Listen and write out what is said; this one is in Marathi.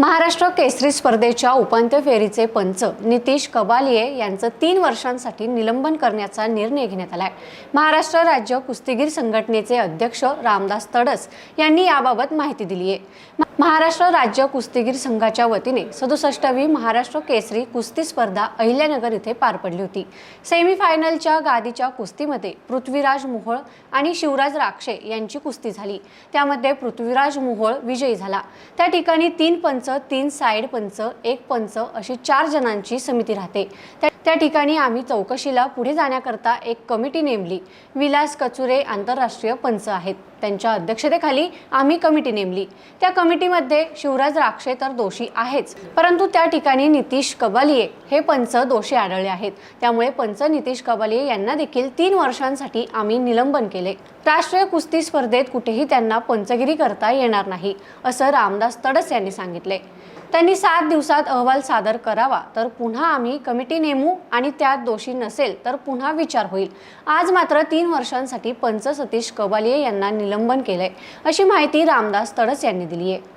महाराष्ट्र केसरी स्पर्धेच्या उपांत्य फेरीचे पंच नितीश कबालिये यांचं 3 वर्षांसाठी निलंबन करण्याचा निर्णय घेण्यात आलाय। महाराष्ट्र राज्य कुस्तीगीर संघटनेचे अध्यक्ष रामदास तडस यांनी याबाबत माहिती दिली आहे। महाराष्ट्र राज्य कुस्तीगीर संघाच्या वतीने 67वी महाराष्ट्र केसरी कुस्ती स्पर्धा अहिल्यानगर येथे पार पडली होती। सेमीफायनलच्या गादीच्या कुस्तीमध्ये पृथ्वीराज मोहोळ आणि शिवराज राक्षे यांची कुस्ती झाली। त्यामध्ये पृथ्वीराज मोहोळ विजयी झाला। त्या ठिकाणी 3 पंच, 3 साइड पंच, 1 पंच अशी 4 जणांची समिती राहते। त्या ठिकाणी आम्ही चौकशीला पुढे जाण्याकरता एक कमिटी नेमली। विलास कचुरे आंतरराष्ट्रीय पंच आहेत, त्यांच्या अध्यक्षतेखाली आम्ही कमिटी नेमली। त्या कमिटीमध्ये शिवराज राक्षे तर दोषी आहेच, परंतु त्या ठिकाणी नितीश कबालिये हे पंच दोषी आढळले आहेत। त्यामुळे पंच नितीश कबालिये यांना देखील 3 वर्षांसाठी आम्ही निलंबन केले। राष्ट्रीय कुस्ती स्पर्धेत कुठेही त्यांना पंचगिरी करता येणार नाही, असं रामदास तडस यांनी सांगितले। त्यांनी 7 दिवसात अहवाल सादर करावा, तर पुन्हा आम्ही कमिटी नेमू आणि त्यात दोषी नसेल तर पुन्हा विचार होईल। आज मात्र 3 वर्षांसाठी पंच सतीश कबालिये यांना निलंबन केलंय, अशी माहिती रामदास तडस यांनी दिली आहे।